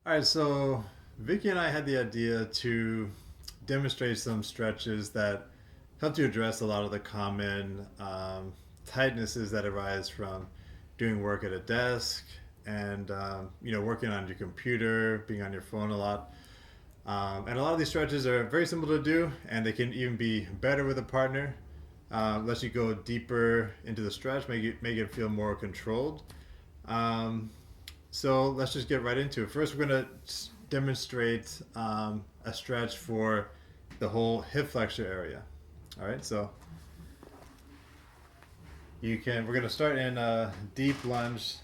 All right, so Vicky and I had the idea to demonstrate some stretches that help to address a lot of the common tightnesses that arise from doing work at a desk and working on your computer, being on your phone a lot. And a lot of these stretches are very simple to do, and they can even be better with a partner. Lets you go deeper into the stretch, make it feel more controlled. Um, so let's just get right into it. First, we're going to demonstrate a stretch for the whole hip flexor area. All right, so we're going to start in a deep lunge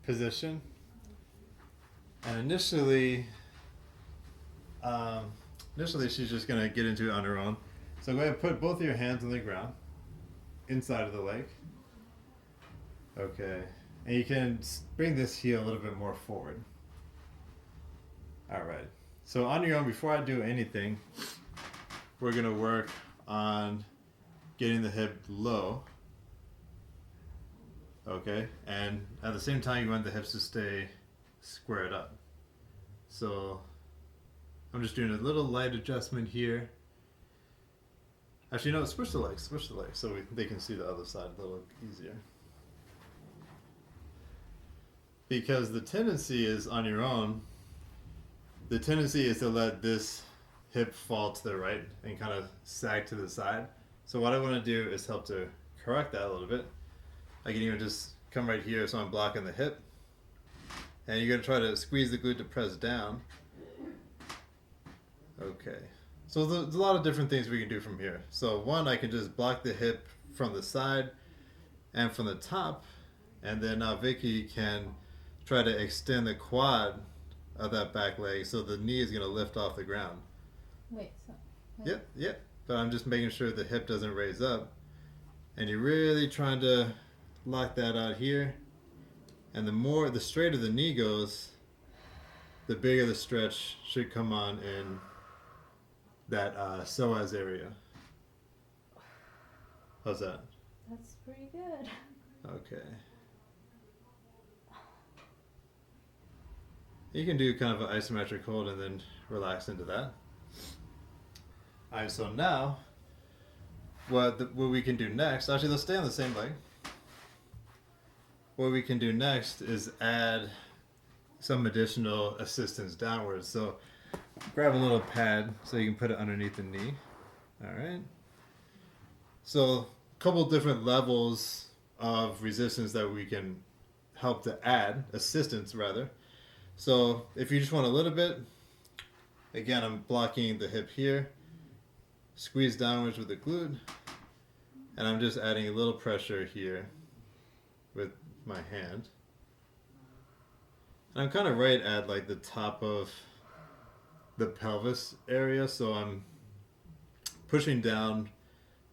position. And um, initially she's just going to get into it on her own. So go ahead and put both of your hands on the ground, inside of the leg. Okay. And you can bring this heel a little bit more forward. All right. So on your own, before I do anything, we're gonna work on getting the hip low. Okay. And at the same time, you want the hips to stay squared up. So I'm just doing a little light adjustment here. Actually, no, switch the legs, so they can see the other side a little easier. Because the tendency is on your own, the tendency is to let this hip fall to the right and kind of sag to the side. So what I want to do is help to correct that a little bit. I can even just come right here so I'm blocking the hip. And you're going to try to squeeze the glute to press down. Okay. So there's a lot of different things we can do from here. So one, I can just block the hip from the side and from the top. And then now Vicky can try to extend the quad of that back leg so the knee is going to lift off the ground. Wait, so. Wait. Yep. But I'm just making sure the hip doesn't raise up. And you're really trying to lock that out here. And the straighter the knee goes, the bigger the stretch should come on in that psoas area. How's that? That's pretty good. Okay. You can do kind of an isometric hold and then relax into that. All right, so now what we can do next, actually let's stay on the same leg. What we can do next is add some additional assistance downwards. So grab a little pad so you can put it underneath the knee. All right. So a couple different levels of resistance that we can help to add, assistance rather. So if you just want a little bit, again, I'm blocking the hip here, squeeze downwards with the glute, and I'm just adding a little pressure here with my hand. And I'm kind of right at like the top of the pelvis area, so I'm pushing down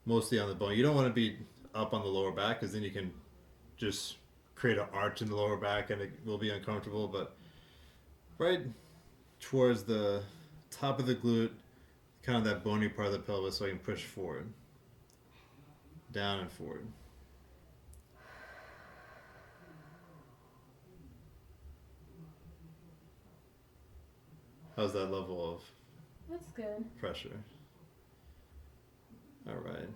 mostly on the bone. You don't want to be up on the lower back because then you can just create an arch in the lower back and it will be uncomfortable, but right towards the top of the glute, kind of that bony part of the pelvis, so I can push forward, down and forward. How's that level of That's good. pressure? All right.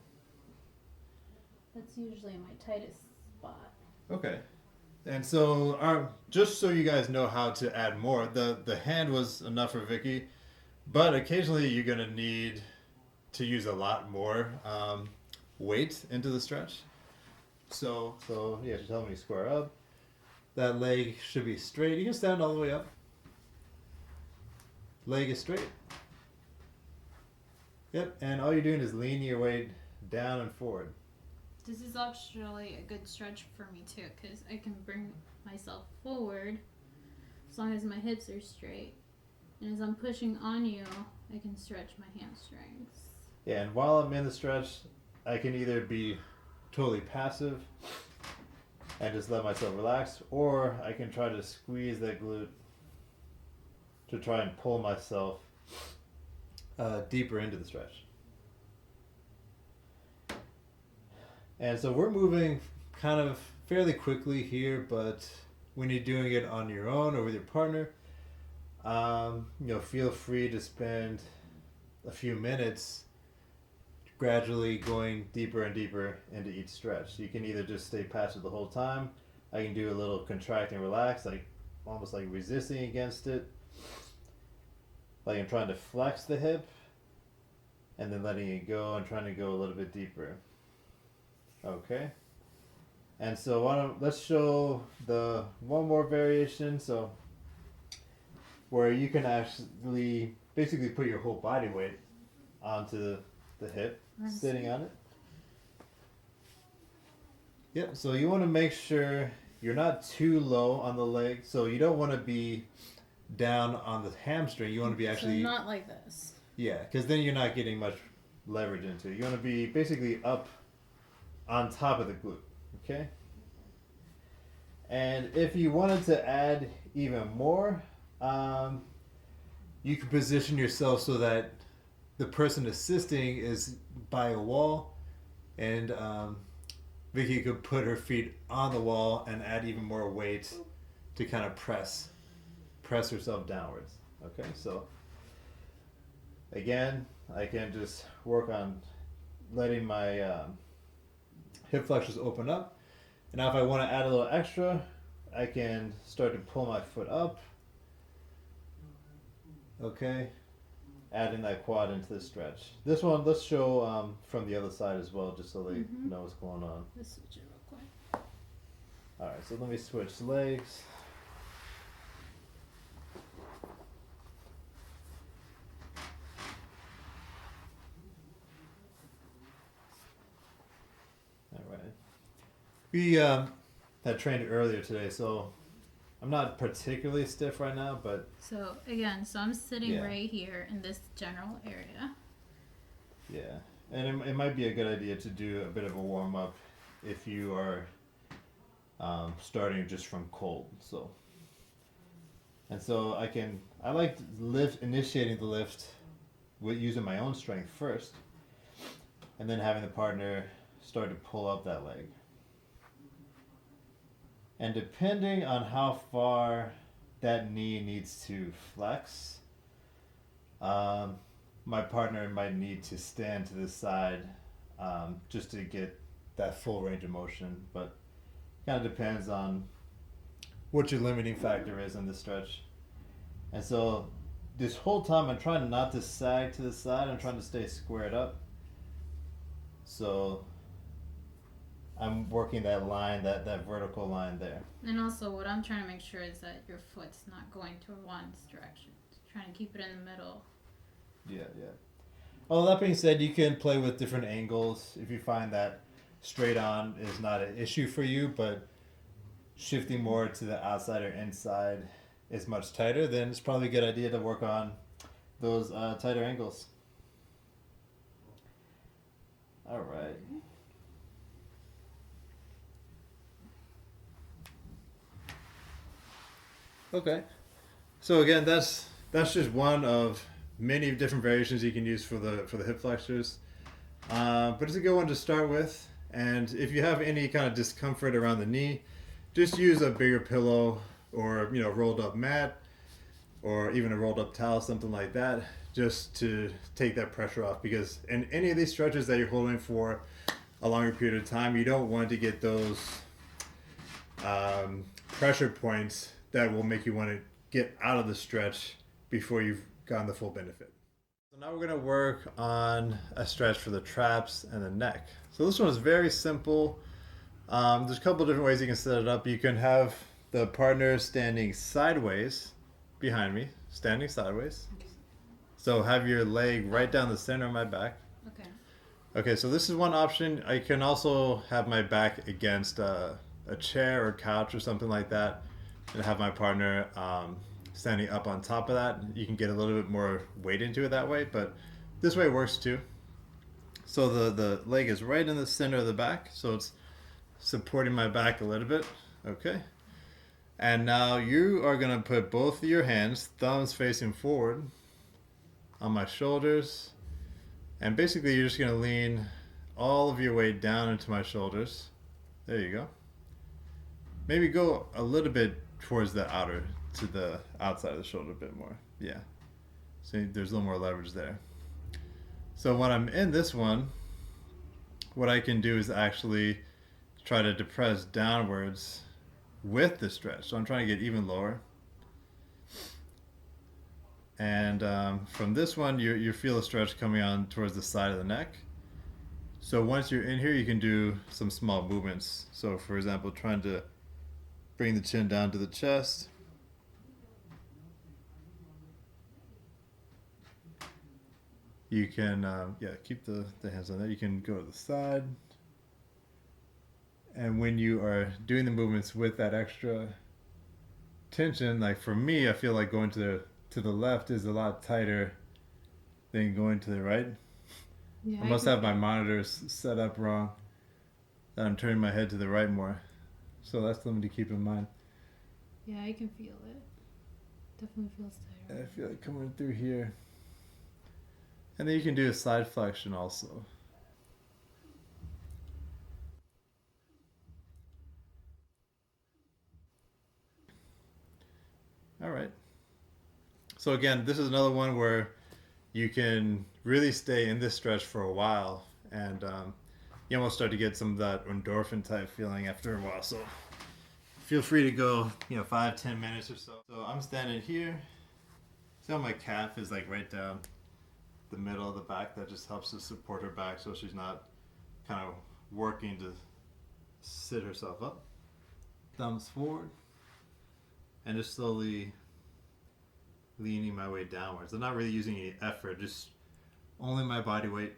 That's usually my tightest spot. Okay. And so, just so you guys know how to add more, the hand was enough for Vicky, but occasionally you're gonna need to use a lot more weight into the stretch. So yeah, just help me square up. That leg should be straight. You can stand all the way up. Leg is straight. Yep, and all you're doing is leaning your weight down and forward. This is actually a good stretch for me too, because I can bring myself forward as long as my hips are straight. And as I'm pushing on you, I can stretch my hamstrings. Yeah, and while I'm in the stretch, I can either be totally passive and just let myself relax, or I can try to squeeze that glute to try and pull myself deeper into the stretch. And so we're moving kind of fairly quickly here, but when you're doing it on your own or with your partner, feel free to spend a few minutes gradually going deeper and deeper into each stretch. You can either just stay passive the whole time. I can do a little contract and relax, like almost like resisting against it. Like I'm trying to flex the hip and then letting it go and trying to go a little bit deeper. Okay. And so let's show the one more variation. So where you can actually basically put your whole body weight onto the hip, sitting on it. Yep, so you want to make sure you're not too low on the leg. So you don't want to be down on the hamstring. You want to be actually... So not like this. Yeah, because then you're not getting much leverage into it. You want to be basically up on top of the glute, okay? And if you wanted to add even more, you can position yourself so that the person assisting is by a wall, and Vicky could put her feet on the wall and add even more weight to kind of press herself downwards. Okay, so again, I can just work on letting my hip flexors open up. And now if I want to add a little extra, I can start to pull my foot up. Okay, adding that quad into the stretch. This one, let's show from the other side as well, just so they know what's going on. Let's switch it real quick. Alright, so let me switch legs. Alright. We had trained earlier today, so I'm not particularly stiff right now, but... So I'm sitting right here in this general area. Yeah, and it might be a good idea to do a bit of a warm-up if you are starting just from cold. So I like initiating the lift with using my own strength first, and then having the partner start to pull up that leg. And depending on how far that knee needs to flex, my partner might need to stand to the side just to get that full range of motion. But kind of depends on what your limiting factor is in the stretch. And so this whole time I'm trying not to sag to the side. I'm trying to stay squared up. So I'm working that line, that vertical line there. And also what I'm trying to make sure is that your foot's not going to one direction. Trying to keep it in the middle. Yeah. Well, that being said, you can play with different angles if you find that straight on is not an issue for you, but shifting more to the outside or inside is much tighter, then it's probably a good idea to work on those tighter angles. All right. Okay. So again, that's just one of many different variations you can use for the hip flexors. But it's a good one to start with. And if you have any kind of discomfort around the knee, just use a bigger pillow or rolled up mat or even a rolled up towel, something like that, just to take that pressure off. Because in any of these stretches that you're holding for a longer period of time, you don't want to get those pressure points that will make you want to get out of the stretch before you've gotten the full benefit. So now we're going to work on a stretch for the traps and the neck. So this one is very simple. There's a couple different ways you can set it up. You can have the partner standing sideways behind me, standing sideways. So have your leg right down the center of my back. Okay, so this is one option. I can also have my back against a chair or couch or something like that, and have my partner standing up on top of that. You can get a little bit more weight into it that way, but this way works too. So the leg is right in the center of the back, so it's supporting my back a little bit. Okay. And now you are going to put both of your hands, thumbs facing forward, on my shoulders. And basically you're just going to lean all of your weight down into my shoulders. There you go. Maybe go a little bit towards the outer to the outside of the shoulder a bit more. Yeah. So there's a little more leverage there. So when I'm in this one, what I can do is actually try to depress downwards with the stretch. So I'm trying to get even lower. And from this one, you feel a stretch coming on towards the side of the neck. So once you're in here, you can do some small movements. So for example, trying to bring the chin down to the chest. You can, keep the hands on there. You can go to the side. And when you are doing the movements with that extra tension, like for me, I feel like going to the left is a lot tighter than going to the right. Yeah, I must have my monitors set up wrong. That I'm turning my head to the right more. So that's something to keep in mind. Yeah, I can feel it. Definitely feels tighter. And I feel like coming through here. And then you can do a side flexion also. All right. So again, this is another one where you can really stay in this stretch for a while, and you almost start to get some of that endorphin type feeling after a while. So feel free to go, 5-10 minutes or so. So I'm standing here. See how my calf is like right down the middle of the back? That just helps to support her back so she's not kind of working to sit herself up. Thumbs forward, and just slowly leaning my way downwards. I'm not really using any effort, just only my body weight.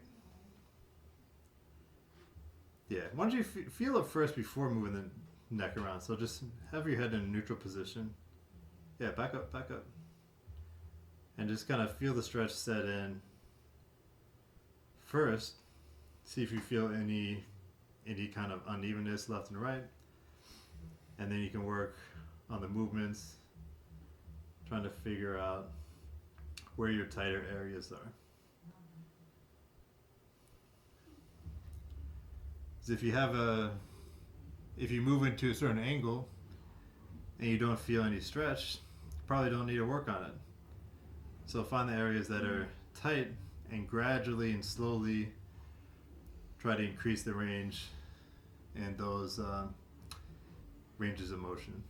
Yeah, why don't you feel it first before moving the neck around? So just have your head in a neutral position. Yeah, back up. And just kind of feel the stretch set in first. See if you feel any kind of unevenness left and right. And then you can work on the movements, trying to figure out where your tighter areas are. Because if you move into a certain angle and you don't feel any stretch, you probably don't need to work on it. So find the areas that are tight and gradually and slowly try to increase the range and those ranges of motion.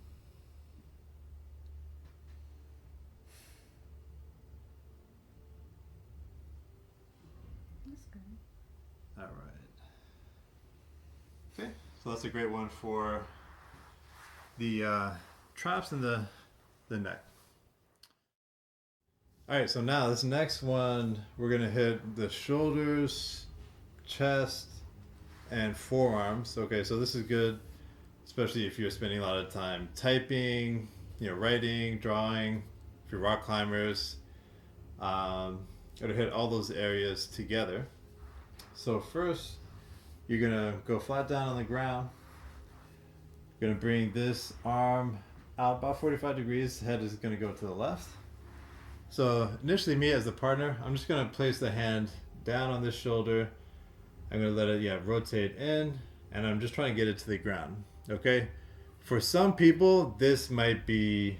That's good. All right. Okay, so that's a great one for the traps and the neck. All right, so now this next one, we're gonna hit the shoulders, chest, and forearms. Okay, so this is good, especially if you're spending a lot of time typing, writing, drawing. If you're rock climbers, it'll hit all those areas together. So first, you're gonna go flat down on the ground. You're gonna bring this arm out about 45 degrees. Head is gonna go to the left. So initially, me as the partner, I'm just gonna place the hand down on this shoulder. I'm gonna let it rotate in, and I'm just trying to get it to the ground. Okay. For some people, this might be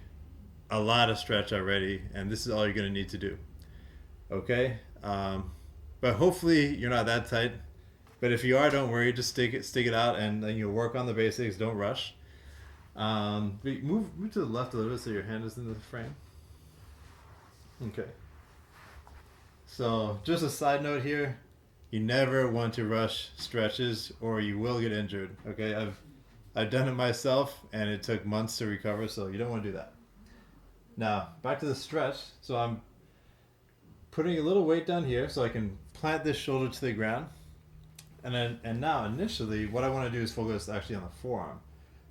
a lot of stretch already, and this is all you're gonna need to do. Okay. But hopefully you're not that tight. But if you are, don't worry. Just stick it out, and then you'll work on the basics. Don't rush. Move to the left a little bit so your hand is in the frame. Okay. So just a side note here, you never want to rush stretches or you will get injured. Okay, I've done it myself and it took months to recover, so you don't want to do that. Now back to the stretch. So I'm putting a little weight down here so I can plant this shoulder to the ground. And now initially what I want to do is focus actually on the forearm.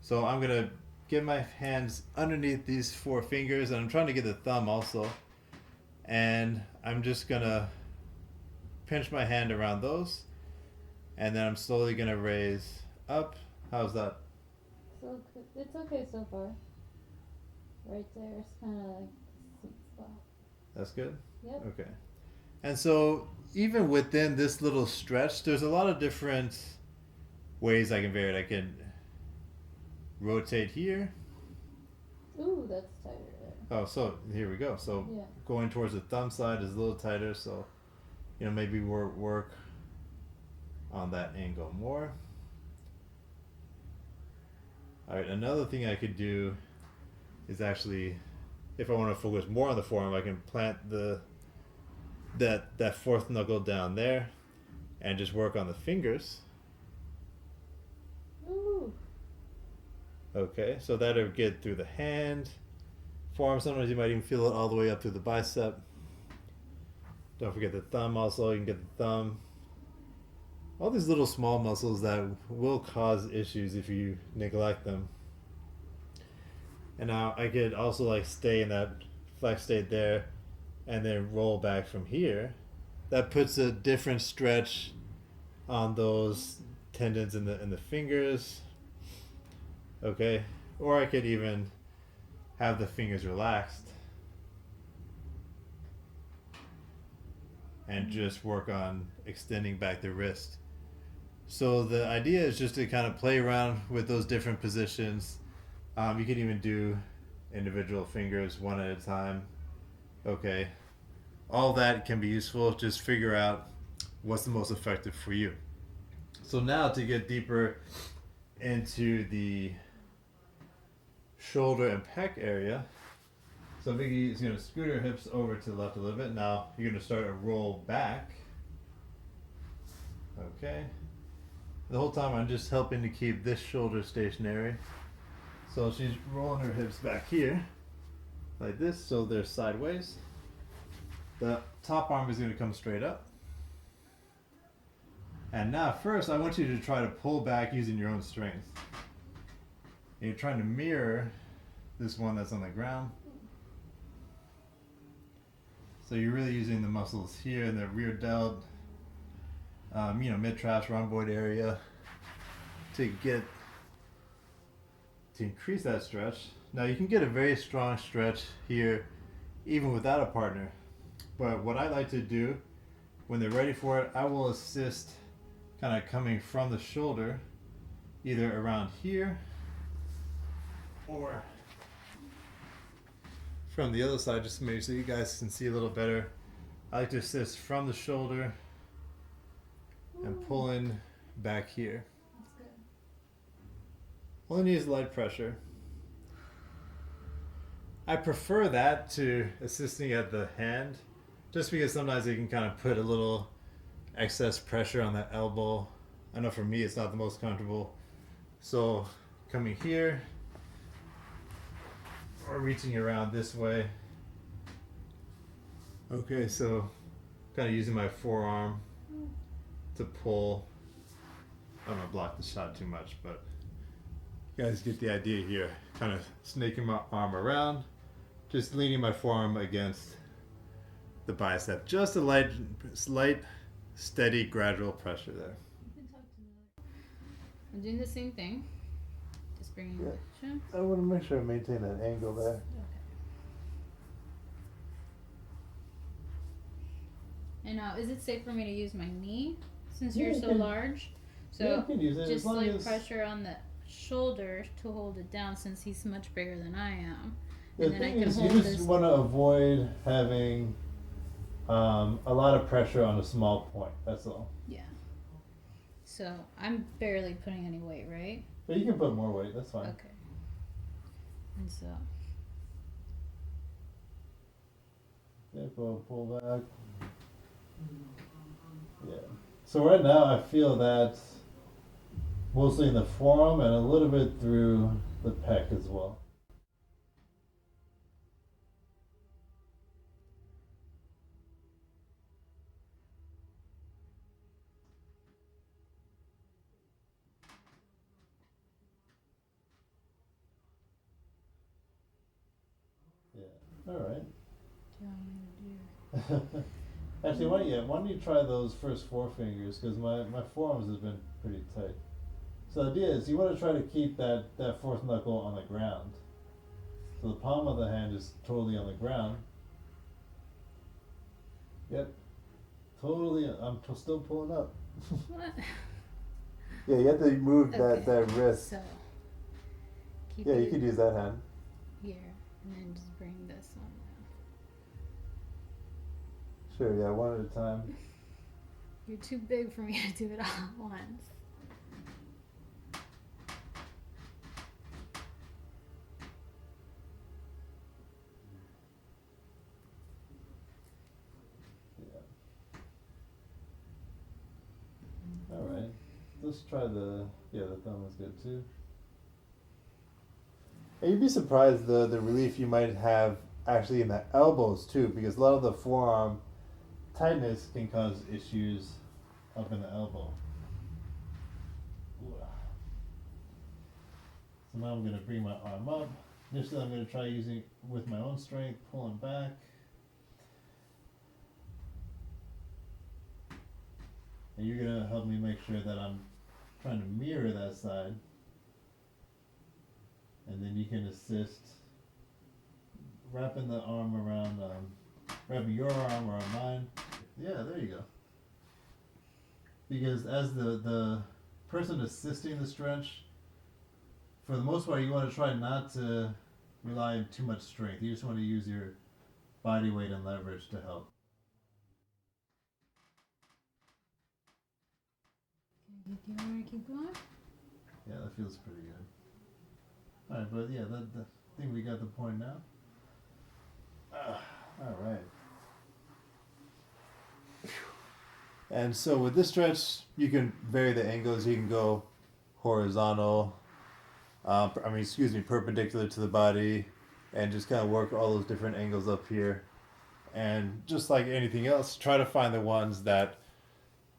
So I'm gonna get my hands underneath these 4 fingers, and I'm trying to get the thumb also. And I'm just gonna pinch my hand around those, and then I'm slowly gonna raise up. How's that? So it's okay so far. Right there, it's kind of like the sweet spot. That's good? Yep. Okay. And so even within this little stretch, there's a lot of different ways I can vary it. I can rotate here. Ooh, that's tighter there. Oh, so here we go. So Yeah. going towards the thumb side is a little tighter. So, maybe work on that angle more. All right. Another thing I could do is actually, if I want to focus more on the forearm, I can plant that fourth knuckle down there, and just work on the fingers. Ooh. Okay, so that'll get through the hand, forearm. Sometimes you might even feel it all the way up through the bicep. Don't forget the thumb also. You can get the thumb. All these little small muscles that will cause issues if you neglect them. And now I could also stay in that flex state there and then roll back from here. That puts a different stretch on those tendons in the fingers. Okay, or I could even have the fingers relaxed and just work on extending back the wrist. So the idea is just to kind of play around with those different positions. You can even do individual fingers one at a time. Okay, all that can be useful. Just figure out what's the most effective for you. So now to get deeper into the shoulder and pec area. So Vicky is going to scoot her hips over to the left a little bit. Now you're going to start a roll back. Okay. The whole time I'm just helping to keep this shoulder stationary. So she's rolling her hips back here, like this, so they're sideways. The top arm is going to come straight up. And now first I want you to try to pull back using your own strength. And you're trying to mirror this one that's on the ground. So you're really using the muscles here in the rear delt, mid-traps, rhomboid area to increase that stretch. Now you can get a very strong stretch here even without a partner. But what I like to do when they're ready for it, I will assist kind of coming from the shoulder, either around here or from the other side, just maybe so you guys can see a little better. I like to assist from the shoulder and pull in back here. That's good. Only needs light pressure. I prefer that to assisting at the hand, just because sometimes you can kind of put a little excess pressure on the elbow. I know for me it's not the most comfortable. So coming here or reaching around this way. Okay, so kind of using my forearm to pull. I don't want to block the shot too much, but you guys get the idea here. Kind of snaking my arm around, just leaning my forearm against the bicep. Just a slight, steady, gradual pressure there. You can talk to me. I'm doing the same thing. Just bringing Yeah. the chin. I want to make sure I maintain that angle there. Okay. And now, is it safe for me to use my knee since Yeah, you're you so can- large? Yeah, you So can use it just as long slight as pressure on the shoulder to hold it down since he's much bigger than I am. the And then I thing can is, you hold just this. want to avoid having a lot of pressure on a small point. That's all. Yeah. So I'm barely putting any weight, right? But you can put more weight. That's fine. Okay. And so Yeah, pull back. Yeah. So right now I feel that mostly in the forearm and a little bit through the pec as well. Yeah. All right. do you want me to do? Actually, why don't you try those first four fingers? Because my forearms has been pretty tight. So the idea is you want to try to keep that fourth knuckle on the ground. So the palm of the hand is totally on the ground. Yep. Totally. I'm still pulling up. What? Yeah, you have to move Okay. that wrist. So keep Yeah, you it could use that hand. here, and then just bring this this one. Sure, yeah, one at a time. You're too big for me to do it all at once. All right, let's try the thumb is good too. And you'd be surprised the relief you might have actually in the elbows too, because a lot of the forearm tightness can cause issues up in the elbow. So now I'm going to bring my arm up. Initially I'm going to try using it with my own strength, pulling back. And you're going to help me make sure that I'm trying to mirror that side. And then you can assist wrapping the arm around, wrapping your arm around mine. Yeah, there you go. Because as the person assisting the stretch, for the most part, you want to try not to rely on too much strength. You just want to use your body weight and leverage to help. Do you want to keep going? Yeah, that feels pretty good. Alright, but yeah, I think we got the point now. Alright. And so with this stretch, you can vary the angles. You can go horizontal, perpendicular to the body, and just kind of work all those different angles up here. And just like anything else, try to find the ones that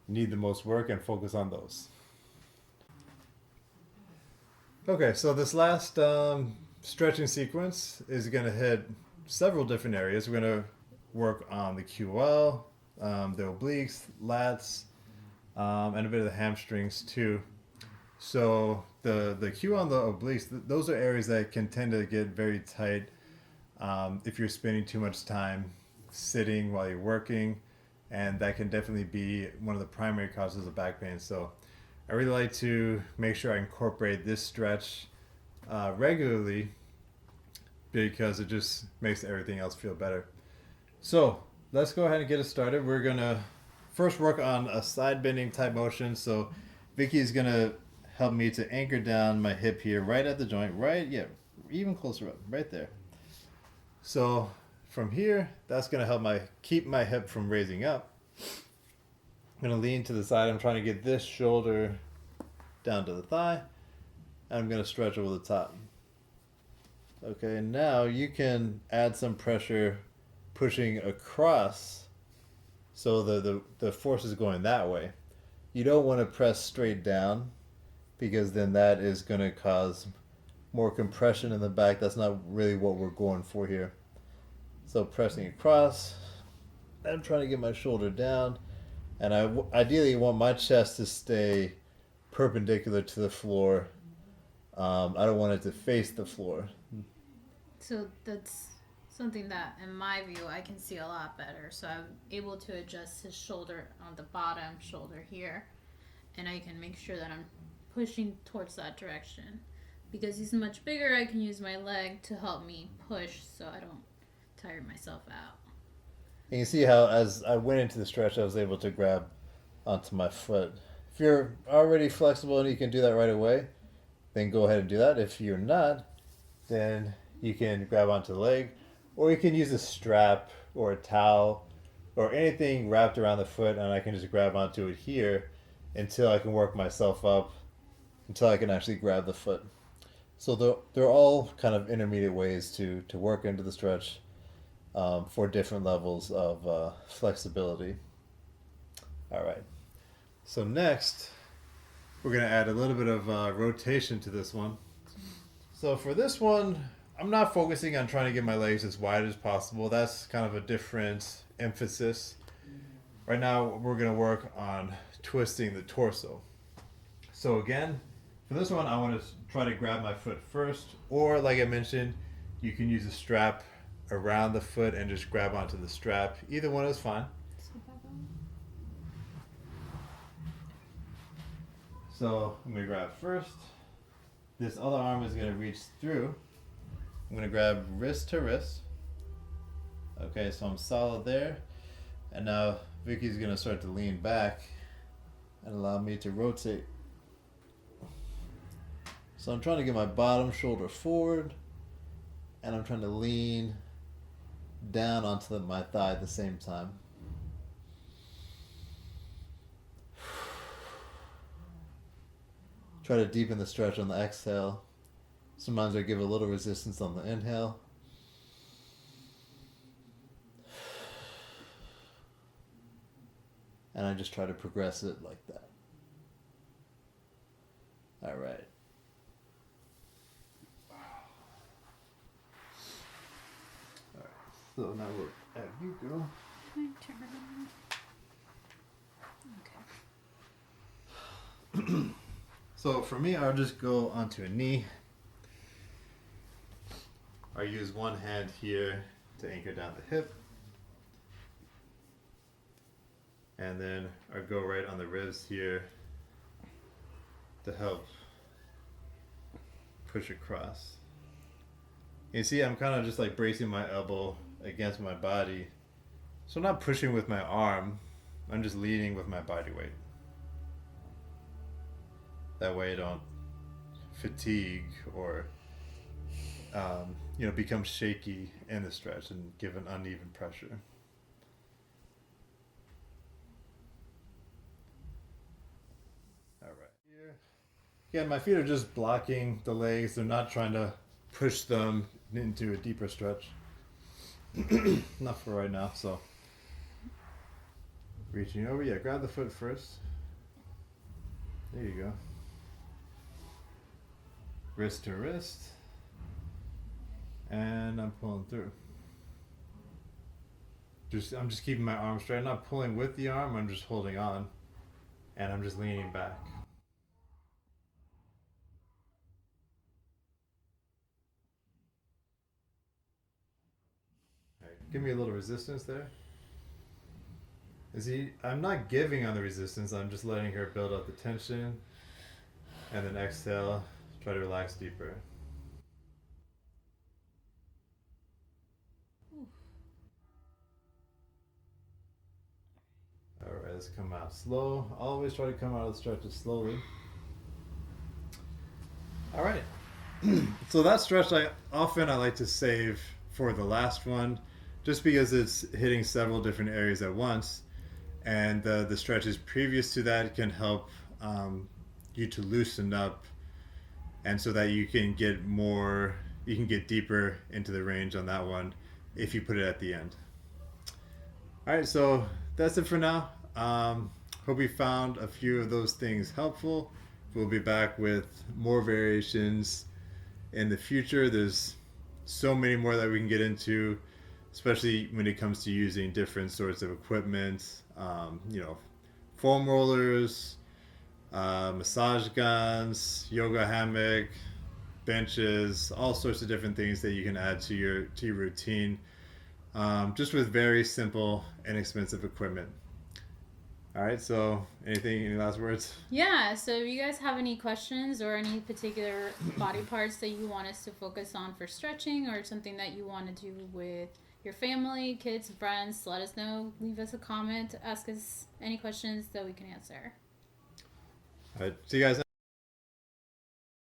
need the most work and focus on those. Okay, so this last stretching sequence is going to hit several different areas. We're going to work on the QL, the obliques, lats, and a bit of the hamstrings too. So the QL and the obliques, those are areas that can tend to get very tight if you're spending too much time sitting while you're working, and that can definitely be one of the primary causes of back pain. So I really like to make sure I incorporate this stretch regularly because it just makes everything else feel better. So let's go ahead and get it started. We're gonna first work on a side bending type motion. So Vicky is gonna help me to anchor down my hip here right at the joint, even closer up, right there. So from here, that's gonna help keep my hip from raising up. I'm going to lean to the side. I'm trying to get this shoulder down to the thigh. And I'm going to stretch over the top. Okay, now you can add some pressure pushing across so the force is going that way. You don't want to press straight down because then that is going to cause more compression in the back. That's not really what we're going for here. So pressing across. I'm trying to get my shoulder down. And I ideally want my chest to stay perpendicular to the floor. I don't want it to face the floor. So that's something that, in my view, I can see a lot better. So I'm able to adjust his shoulder on the bottom shoulder here. And I can make sure that I'm pushing towards that direction. Because he's much bigger, I can use my leg to help me push so I don't tire myself out. And you see how as I went into the stretch, I was able to grab onto my foot. If you're already flexible and you can do that right away, then go ahead and do that. If you're not, then you can grab onto the leg, or you can use a strap or a towel or anything wrapped around the foot, and I can just grab onto it here until I can work myself up, until I can actually grab the foot. So they're all kind of intermediate ways to work into the stretch. For different levels of flexibility. All right. So next, we're going to add a little bit of rotation to this one. So for this one, I'm not focusing on trying to get my legs as wide as possible. That's kind of a different emphasis. Right now, we're going to work on twisting the torso. So again, for this one, I want to try to grab my foot first, or like I mentioned, you can use a strap around the foot and just grab onto the strap. Either one is fine. So I'm going to grab first. This other arm is going to reach through. I'm going to grab wrist to wrist. Okay, so I'm solid there. And now Vicky's gonna start to lean back and allow me to rotate. So I'm trying to get my bottom shoulder forward and I'm trying to lean down onto my thigh at the same time. Try to deepen the stretch on the exhale. Sometimes I give a little resistance on the inhale. And I just try to progress it like that. All right. All right. So now we're at you go. My turn. Okay. So for me, I'll just go onto a knee. I use one hand here to anchor down the hip. And then I go right on the ribs here to help push across. You see, I'm kind of just like bracing my elbow against my body. So I'm not pushing with my arm, I'm just leaning with my body weight. That way I don't fatigue or become shaky in the stretch and give an uneven pressure. All right. Here. Again, my feet are just blocking the legs. They're not trying to push them into a deeper stretch. Not for right now, so reaching over. Yeah, grab the foot first. There you go. Wrist to wrist. And I'm pulling through. I'm just keeping my arm straight. I'm not pulling with the arm, I'm just holding on. And I'm just leaning back. All right, give me a little resistance there. I'm not giving on the resistance, I'm just letting her build up the tension. And then exhale, try to relax deeper. Alright, let's come out slow. Always try to come out of the stretches slowly. Alright. So that stretch I like to save for the last one, just because it's hitting several different areas at once. And the stretches previous to that can help you to loosen up, and so that you can get deeper into the range on that one if you put it at the end. All right, so that's it for now. Hope you found a few of those things helpful. We'll be back with more variations in the future. There's so many more that we can get into, especially when it comes to using different sorts of equipment. Foam rollers, massage guns, yoga hammock, benches, all sorts of different things that you can add to your routine, just with very simple, inexpensive equipment. All right, so any last words? Yeah, so if you guys have any questions or any particular body parts that you want us to focus on for stretching, or something that you want to do with your family, kids, friends, let us know. Leave us a comment, ask us any questions that we can answer. All right, see you guys next